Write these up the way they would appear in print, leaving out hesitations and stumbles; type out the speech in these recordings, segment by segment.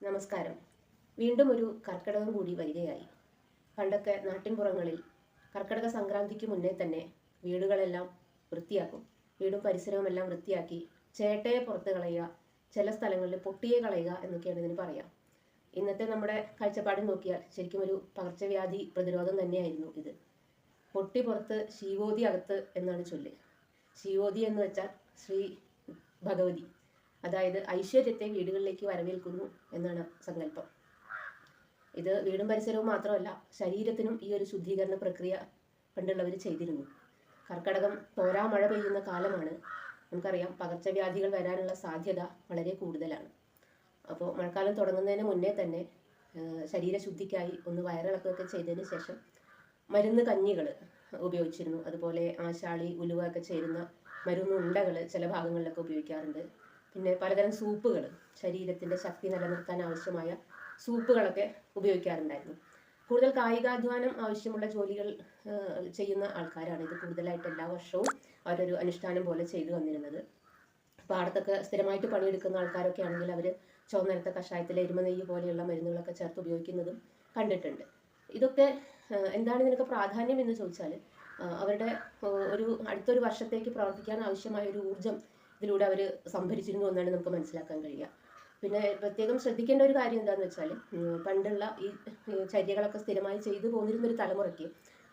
നമസ്കാരം. വീണ്ടും ഒരു കർക്കിടകം കൂടി വരികയായി. പണ്ടൊക്കെ നാട്ടിൻപുറങ്ങളിൽ കർക്കിടക സംക്രാന്തിക്ക് മുന്നേ തന്നെ വീടുകളെല്ലാം വൃത്തിയാക്കും. വീടും പരിസരവും എല്ലാം വൃത്തിയാക്കി ചേട്ടയെ പുറത്ത് കളയുക, ചില സ്ഥലങ്ങളിൽ പൊട്ടിയെ കളയുക എന്നൊക്കെയാണ് ഇതിന് പറയാം. ഇന്നത്തെ നമ്മുടെ കാഴ്ചപ്പാടിൽ നോക്കിയാൽ ശരിക്കും ഒരു പകർച്ചവ്യാധി പ്രതിരോധം തന്നെയായിരുന്നു ഇത്. പൊട്ടി പുറത്ത് ശീവോതി അകത്ത് എന്നാണ് ചൊല്ല്. ശീവോതി എന്ന് വെച്ചാൽ ശ്രീ ഭഗവതി, അതായത് ഐശ്വര്യത്തെ വീടുകളിലേക്ക് വരവേൽക്കുന്നു എന്നാണ് സങ്കല്പം. ഇത് വീടും പരിസരവും മാത്രമല്ല, ശരീരത്തിനും ഈ ഒരു ശുദ്ധീകരണ പ്രക്രിയ പണ്ടുള്ളവർ ചെയ്തിരുന്നു. കർക്കടകം തോരാ മഴ പെയ്യുന്ന കാലമാണ്. നമുക്കറിയാം പകർച്ചവ്യാധികൾ വരാനുള്ള സാധ്യത വളരെ കൂടുതലാണ്. അപ്പോൾ മഴക്കാലം തുടങ്ങുന്നതിന് മുന്നേ തന്നെ ശരീരശുദ്ധിക്കായി ഒന്ന് വയറിളക്കമൊക്കെ ചെയ്തതിന് ശേഷം മരുന്ന് കഞ്ഞികൾ ഉപയോഗിച്ചിരുന്നു. അതുപോലെ ആശാളി, ഉലുവ ഒക്കെ ചേരുന്ന മരുന്നുണ്ടകൾ ചില ഭാഗങ്ങളിലൊക്കെ ഉപയോഗിക്കാറുണ്ട്. പിന്നെ പലതരം സൂപ്പുകൾ, ശരീരത്തിൻ്റെ ശക്തി നിലനിർത്താൻ ആവശ്യമായ സൂപ്പുകളൊക്കെ ഉപയോഗിക്കാറുണ്ടായിരുന്നു. കൂടുതൽ കായികാധ്വാനം ആവശ്യമുള്ള ജോലികൾ ചെയ്യുന്ന ആൾക്കാരാണ് ഇത് കൂടുതലായിട്ട് എല്ലാ വർഷവും അവരൊരു അനുഷ്ഠാനം പോലെ ചെയ്തു വന്നിരുന്നത്. പാടത്തൊക്കെ സ്ഥിരമായിട്ട് പണിയെടുക്കുന്ന ആൾക്കാരൊക്കെ ആണെങ്കിൽ അവർ ചുവന്നരത്ത കഷായത്തിലെ എരുമനെയ്യ് പോലെയുള്ള മരുന്നുകളൊക്കെ ചേർത്ത് ഉപയോഗിക്കുന്നതും കണ്ടിട്ടുണ്ട്. ഇതൊക്കെ എന്താണ് ഇതിനൊക്കെ പ്രാധാന്യം എന്ന് ചോദിച്ചാൽ, അവരുടെ അടുത്തൊരു വർഷത്തേക്ക് പ്രവർത്തിക്കാൻ ആവശ്യമായ ഒരു ഊർജ്ജം ഇതിലൂടെ അവർ സംഭരിച്ചിരുന്നു എന്നാണ് നമുക്ക് മനസ്സിലാക്കാൻ കഴിയുക. പിന്നെ പ്രത്യേകം ശ്രദ്ധിക്കേണ്ട ഒരു കാര്യം എന്താണെന്ന് വെച്ചാൽ, പണ്ടുള്ള ഈ ചര്യകളൊക്കെ സ്ഥിരമായി ചെയ്തു പോന്നിരുന്ന ഒരു തലമുറയ്ക്ക്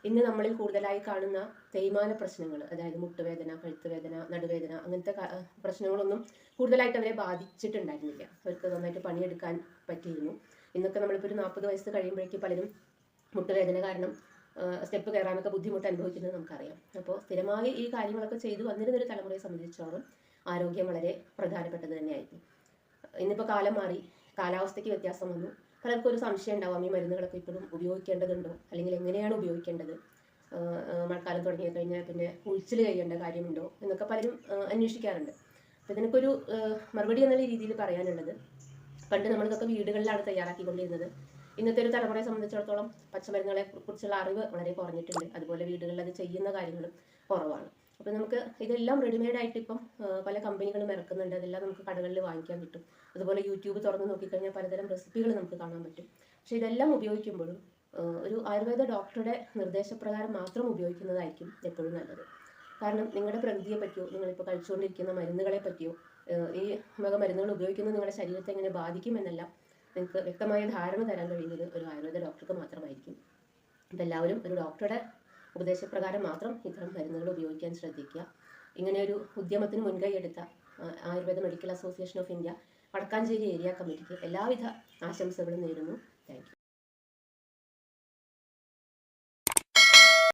ഇന്ന് നമ്മളിൽ കൂടുതലായി കാണുന്ന തേയ്മാന പ്രശ്നങ്ങൾ, അതായത് മുട്ടുവേദന, കഴുത്തുവേദന, നടുവേദന, അങ്ങനത്തെ പ്രശ്നങ്ങളൊന്നും കൂടുതലായിട്ട് അവരെ ബാധിച്ചിട്ടുണ്ടായിരുന്നില്ല. അവർക്ക് നന്നായിട്ട് പണിയെടുക്കാൻ പറ്റിയിരുന്നു. ഇന്നൊക്കെ നമ്മളിപ്പോൾ ഒരു 40 വയസ്സ് കഴിയുമ്പോഴേക്കും പലരും മുട്ടുവേദന കാരണം സ്റ്റെപ്പ് കയറാനൊക്കെ ബുദ്ധിമുട്ട് അനുഭവിക്കുന്നത് നമുക്കറിയാം. അപ്പോൾ സ്ഥിരമായി ഈ കാര്യങ്ങളൊക്കെ ചെയ്തു വന്നിരുന്നൊരു തലമുറയെ സംബന്ധിച്ചിടത്തോളം ആരോഗ്യം വളരെ പ്രധാനപ്പെട്ടത് തന്നെയായിരുന്നു. ഇന്നിപ്പോൾ കാലം മാറി, കാലാവസ്ഥയ്ക്ക് വ്യത്യാസം വന്നു. പലർക്കും ഒരു സംശയം ഉണ്ടാവാം, ഈ മരുന്നുകളൊക്കെ ഇപ്പോഴും ഉപയോഗിക്കേണ്ടതുണ്ടോ, അല്ലെങ്കിൽ എങ്ങനെയാണ് ഉപയോഗിക്കേണ്ടത്, മഴക്കാലം തുടങ്ങി കഴിഞ്ഞാൽ പിന്നെ ഉഴിച്ചിൽ കഴിയേണ്ട കാര്യമുണ്ടോ എന്നൊക്കെ പലരും അന്വേഷിക്കാറുണ്ട്. അപ്പോൾ ഇതിനൊക്കെ ഒരു മറുപടി എന്നുള്ള രീതിയിൽ പറയാനുള്ളത്, പണ്ട് നമ്മളിതൊക്കെ വീടുകളിലാണ് തയ്യാറാക്കിക്കൊണ്ടിരുന്നത്. ഇന്നത്തെ ഒരു തലമുറയെ സംബന്ധിച്ചിടത്തോളം പച്ചമരുന്നുകളെ കുറിച്ചുള്ള അറിവ് വളരെ കുറഞ്ഞിട്ടുണ്ട്. അതുപോലെ വീടുകളിൽ അത് ചെയ്യുന്ന കാര്യങ്ങളും കുറവാണ്. അപ്പോൾ നമുക്ക് ഇതെല്ലാം റെഡിമെയ്ഡ് ആയിട്ട് ഇപ്പം പല കമ്പനികളും ഇറക്കുന്നുണ്ട്. അതെല്ലാം നമുക്ക് കടകളിൽ വാങ്ങിക്കാൻ കിട്ടും. അതുപോലെ യൂട്യൂബ് തുറന്ന് നോക്കിക്കഴിഞ്ഞാൽ പലതരം റെസിപ്പികൾ നമുക്ക് കാണാൻ പറ്റും. പക്ഷേ ഇതെല്ലാം ഉപയോഗിക്കുമ്പോഴും ഒരു ആയുർവേദ ഡോക്ടറുടെ നിർദ്ദേശപ്രകാരം മാത്രം ഉപയോഗിക്കുന്നതായിരിക്കും എപ്പോഴും നല്ലത്. കാരണം നിങ്ങളുടെ പ്രകൃതിയെ പറ്റിയോ, നിങ്ങളിപ്പോൾ കഴിച്ചുകൊണ്ടിരിക്കുന്ന മരുന്നുകളെ പറ്റിയോ, ഈ വക മരുന്നുകൾ ഉപയോഗിക്കുന്നത് നിങ്ങളുടെ ശരീരത്തെ എങ്ങനെ ബാധിക്കും എന്നെല്ലാം നിങ്ങൾക്ക് വ്യക്തമായ ധാരണ തരാൻ കഴിയുന്നത് ഒരു ആയുർവേദ ഡോക്ടർക്ക് മാത്രമായിരിക്കും. അപ്പോൾ എല്ലാവരും ഒരു ഡോക്ടറുടെ ഉപദേശപ്രകാരം മാത്രം ഇത്തരം മരുന്നുകൾ ഉപയോഗിക്കാൻ ശ്രദ്ധിക്കുക. ഇങ്ങനെ ഒരു ഉദ്യമത്തിന് മുൻകൈ എടുത്ത Ayurveda medical association of India Vadakkanchery area കമ്മിറ്റിക്ക് എല്ലാവിധ ആശംസകളും നേരുന്നു. Thank U.